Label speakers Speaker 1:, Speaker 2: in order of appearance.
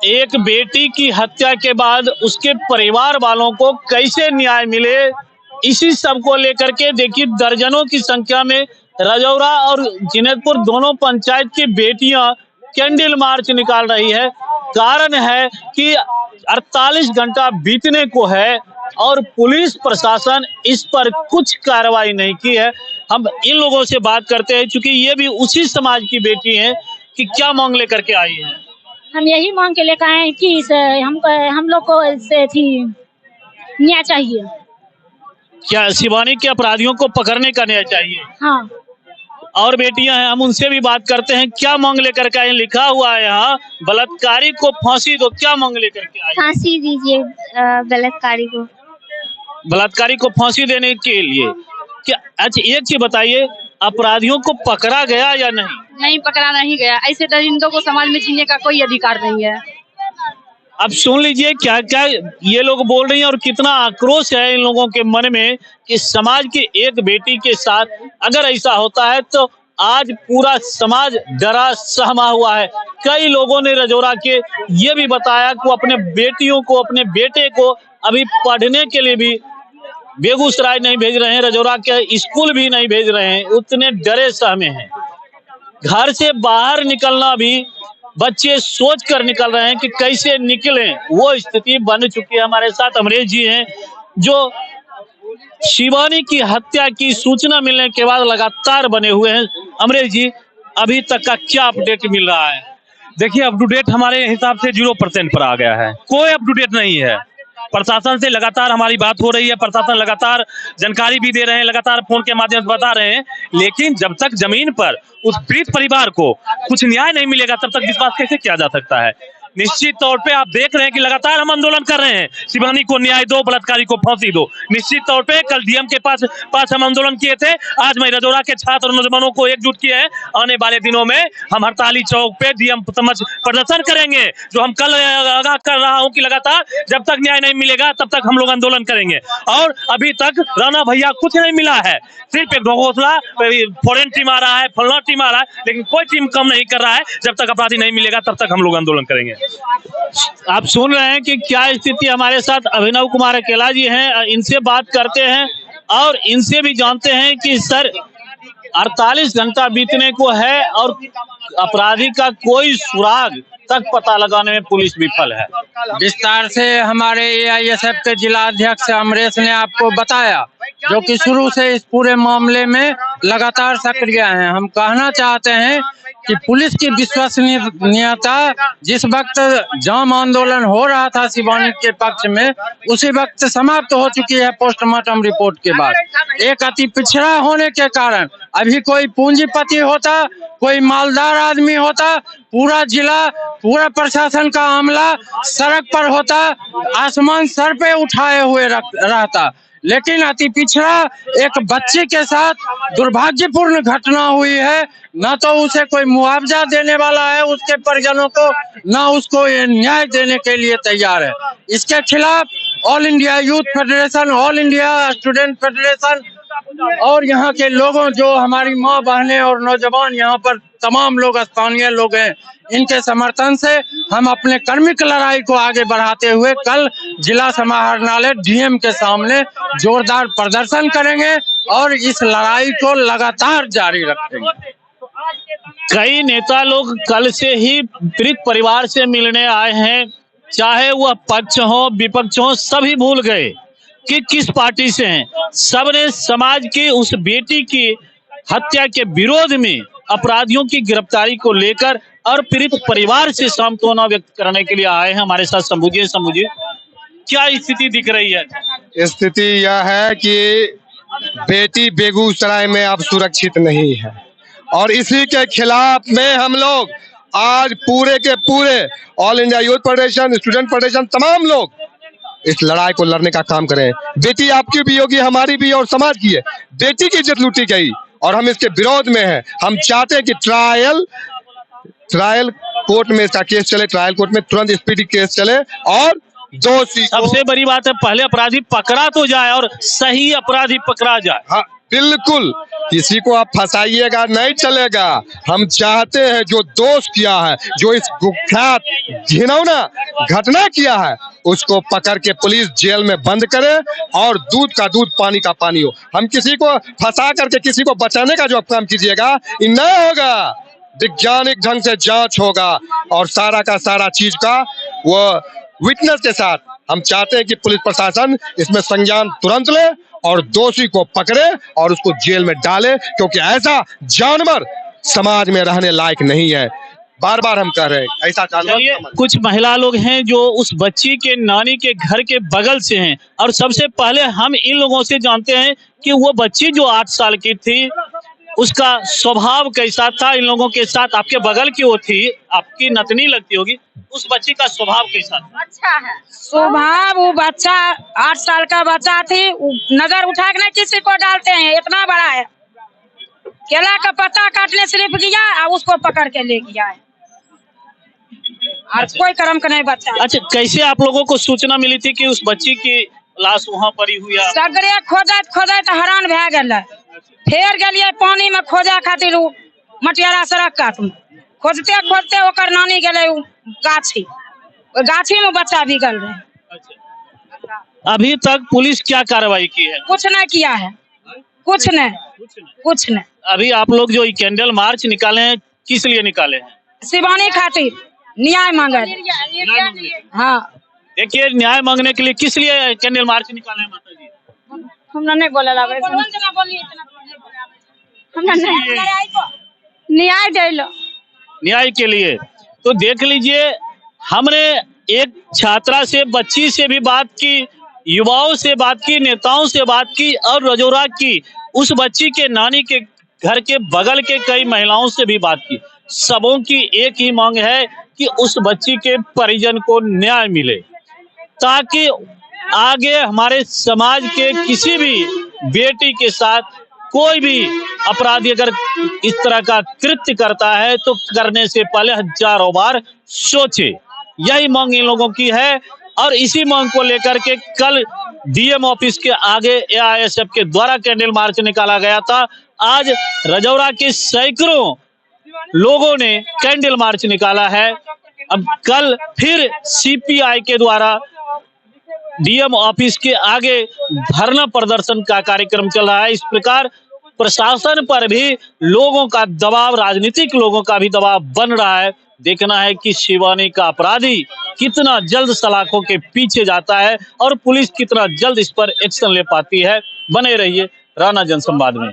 Speaker 1: एक बेटी की हत्या के बाद उसके परिवार वालों को कैसे न्याय मिले, इसी सब को लेकर के देखिए दर्जनों की संख्या में रजौरा और जिनेतपुर दोनों पंचायत की बेटियां कैंडल मार्च निकाल रही है। कारण है कि 48 घंटा बीतने को है और पुलिस प्रशासन इस पर कुछ कार्रवाई नहीं की है। हम इन लोगों से बात करते हैं, क्योंकि ये भी उसी समाज की बेटी हैं, कि क्या मांग लेकर के आई हैं।
Speaker 2: हम यही मांग के लेकर आए कि हम लोग को इससे न्याय चाहिए।
Speaker 1: क्या शिवानी के अपराधियों को पकड़ने का न्याय चाहिए?
Speaker 2: हाँ।
Speaker 1: और बेटियां हैं, हम उनसे भी बात करते हैं, क्या मांग लेकर के आए? लिखा हुआ है यहाँ बलात्कारी को फांसी दो, क्या मांग लेकर के आए?
Speaker 2: फांसी दीजिए
Speaker 1: बलात्कारी को फांसी देने के लिए। क्या अच्छा एक चीज बताइए, अपराधियों को पकड़ा गया या नहीं?
Speaker 2: नहीं, पकड़ा नहीं गया। ऐसे दरिंदों को समाज में जीने का कोई अधिकार नहीं है।
Speaker 1: अब सुन लीजिए क्या क्या ये लोग बोल रही हैं और कितना आक्रोश है इन लोगों के मन में कि समाज की एक बेटी के साथ अगर ऐसा होता है तो आज पूरा समाज डरा सहमा हुआ है। कई लोगों ने रजौरा के ये भी बताया कि अपने बेटियों को, अपने बेटे को अभी पढ़ने के लिए भी बेगूसराय नहीं भेज रहे हैं, रजौरा के स्कूल भी नहीं भेज रहे हैं, उतने डरे सहमे हैं। घर से बाहर निकलना भी बच्चे सोच कर निकल रहे हैं कि कैसे निकलें, वो स्थिति बन चुकी है। हमारे साथ अमरेश जी हैं, जो शिवानी की हत्या की सूचना मिलने के बाद लगातार बने हुए हैं। अमरेश जी, अभी तक का क्या अपडेट मिल रहा है?
Speaker 3: देखिए, अप टू डेट हमारे हिसाब से 0% पर आ गया है, कोई अप टू डेट नहीं है। प्रशासन से लगातार हमारी बात हो रही है, प्रशासन लगातार जानकारी भी दे रहे हैं, लगातार फोन के माध्यम से बता रहे हैं, लेकिन जब तक जमीन पर उस पीड़ित परिवार को कुछ न्याय नहीं मिलेगा तब तक विश्वास कैसे किया जा सकता है। निश्चित तौर पे आप देख रहे हैं कि लगातार हम आंदोलन कर रहे हैं, शिवानी को न्याय दो, बलात्कारी को फांसी दो। निश्चित तौर पे कल डीएम के पास हम आंदोलन किए थे, आज मैं रजौरा के छात्र और नौजवानों को एकजुट किए हैं। आने वाले दिनों में हम हड़ताली चौक पे डीएम समक्ष प्रदर्शन करेंगे, जो हम कल आगाह कर रहा हूं कि लगातार जब तक न्याय नहीं मिलेगा तब तक हम लोग आंदोलन करेंगे। और अभी तक राणा भैया कुछ नहीं मिला है, सिर्फ एक घोषणा, फॉरेन टीम आ रहा है, फलना टीम आ रहा है, लेकिन कोई टीम कम नहीं कर रहा है। जब तक अपराधी नहीं मिलेगा तब तक हम लोग आंदोलन करेंगे।
Speaker 1: आप सुन रहे हैं कि क्या स्थिति। हमारे साथ अभिनव कुमार अकेला जी हैं, इनसे बात करते हैं और इनसे भी जानते हैं कि सर 48 घंटा बीतने को है और अपराधी का कोई सुराग तक पता लगाने में पुलिस विफल है।
Speaker 4: विस्तार से हमारे AISF के जिला अध्यक्ष अमरेश ने आपको बताया, जो कि शुरू से इस पूरे मामले में लगातार सक्रिय हैं। हम कहना चाहते हैं कि पुलिस की विश्वसनीयता जिस वक्त जाम आंदोलन हो रहा था शिवानी के पक्ष में, उसी वक्त समाप्त हो चुकी है पोस्टमार्टम रिपोर्ट के बाद। एक अति पिछड़ा होने के कारण अभी कोई पूंजीपति होता, कोई मालदार आदमी होता, पूरा जिला, पूरा प्रशासन का अमला सड़क पर होता, आसमान सर पे उठाए हुए रहता, लेकिन अति पिछड़ा एक बच्ची के साथ दुर्भाग्यपूर्ण घटना हुई है। न तो उसे कोई मुआवजा देने वाला है उसके परिजनों को, न उसको ये न्याय देने के लिए तैयार है। इसके खिलाफ all India youth federation, all India student federation और यहाँ के लोगों, जो हमारी माँ बहनें और नौजवान यहाँ पर तमाम लोग स्थानीय लोग हैं, इनके समर्थन से हम अपने कर्मिक लड़ाई को आगे बढ़ाते हुए कल जिला समाहरणालय डीएम के सामने जोरदार प्रदर्शन करेंगे और इस लड़ाई को लगातार जारी रखेंगे।
Speaker 1: कई नेता लोग कल से ही पीड़ित परिवार से मिलने आए हैं, चाहे वह पक्ष हो विपक्ष हो, सभी भूल गए कि किस पार्टी से हैं। सबने समाज की उस बेटी की हत्या के विरोध में अपराधियों की गिरफ्तारी को लेकर और पीड़ित परिवार से सांत्वना व्यक्त करने के लिए आए हैं। हमारे साथ शंभू जी, क्या स्थिति दिख रही है?
Speaker 5: स्थिति यह है कि बेटी बेगूसराय में अब सुरक्षित नहीं है और इसी के खिलाफ में हम लोग आज पूरे के पूरे all India youth federation, student federation, तमाम लोग इस लड़ाई को लड़ने का काम करें। बेटी आपकी भी होगी, हमारी भी और समाज की है। बेटी की इज्जत लूटी गई और हम इसके विरोध में हैं। हम चाहते हैं कि ट्रायल कोर्ट में इसका केस चले, ट्रायल कोर्ट में तुरंत स्पीडी केस चले और दोषी,
Speaker 1: सबसे बड़ी बात है पहले अपराधी पकड़ा तो जाए और सही अपराधी पकड़ा जाए।
Speaker 5: हाँ, बिल्कुल किसी को आप फंसाइएगा नहीं चलेगा। हम चाहते हैं जो दोष किया है, जो इस कुख्यात घिनौना घटना किया है, उसको पकड़ के पुलिस जेल में बंद करे और दूध का दूध पानी का पानी हो। हम किसी को फंसा करके किसी को बचाने का जो आप काम कीजिएगा, ये नहीं होगा। वैज्ञानिक ढंग से जांच होगा और सारा का सारा चीज का वो विटनेस के साथ हम चाहते हैं कि पुलिस प्रशासन इसमें संज्ञान तुरंत ले और दोषी को पकड़े और उसको जेल में डाले, क्योंकि ऐसा जानवर समाज में रहने लायक नहीं है। बार बार हम कह रहे हैं ऐसा जानवर।
Speaker 1: कुछ महिला लोग हैं जो उस बच्ची के नानी के घर के बगल से हैं, और सबसे पहले हम इन लोगों से जानते हैं कि वो बच्ची जो 8 साल की थी उसका स्वभाव कैसा था इन लोगों के साथ। आपके बगल की वो थी, आपकी नतनी लगती होगी, उस बच्ची का स्वभाव कैसा था?
Speaker 2: अच्छा है
Speaker 6: स्वभाव। वो बच्चा 8 साल का बच्चा थी, नजर उठा के नहीं किसी को डालते हैं, इतना बड़ा है। केला का पत्ता काटने सिर्फ गया और उसको पकड़ के ले गया है, और कोई कर्म का नहीं बच्चा।
Speaker 1: अच्छा, कैसे आप लोगों को सूचना मिली थी कि उस बच्ची की लाश वहाँ पड़ी हुई है?
Speaker 6: सगरे खोजत हैरान भे गए। फिर गलिए पानी में खोजा खातिर मटियारा सड़क काट में खोजते खोजते ओकर नानी गए गाछी में बच्चा बिगल रहे।
Speaker 1: अभी तक पुलिस क्या कार्रवाई की है?
Speaker 6: कुछ नहीं किया है, कुछ नहीं।
Speaker 1: अभी आप लोग जो कैंडल मार्च निकाले हैं, किस लिए निकाले हैं?
Speaker 6: शिवानी खातिर न्याय मांगे। हाँ,
Speaker 1: देखिए, न्याय मांगने के लिए किस लिए कैंडल मार्च निकाले हैं माता जी?
Speaker 2: हमरा नहीं बोले न्याय दे लो,
Speaker 1: न्याय के लिए। तो देख लीजिए, हमने एक छात्रा से, बच्ची से भी बात की, युवाओं से बात की, नेताओं से बात की, और रजौरा की उस बच्ची के नानी के घर के बगल के कई महिलाओं से भी बात की। सबों की एक ही मांग है कि उस बच्ची के परिजन को न्याय मिले, ताकि आगे हमारे समाज के किसी भी बेटी के साथ कोई भी अपराधी अगर इस तरह का कृत्य करता है तो करने से पहले हजारों बार सोचे। यही मांग इन लोगों की है, और इसी मांग को लेकर के कल डीएम ऑफिस के आगे एआईएसएफ के द्वारा कैंडल मार्च निकाला गया था। आज रजौरा के सैकड़ों लोगों ने कैंडल मार्च निकाला है। अब कल फिर सीपीआई के द्वारा डीएम ऑफिस के आगे धरना प्रदर्शन का कार्यक्रम चल रहा है। इस प्रकार प्रशासन पर भी लोगों का दबाव, राजनीतिक लोगों का भी दबाव बन रहा है। देखना है कि शिवानी का अपराधी कितना जल्द सलाखों के पीछे जाता है और पुलिस कितना जल्द इस पर एक्शन ले पाती है। बने रहिए राना जनसंवाद में।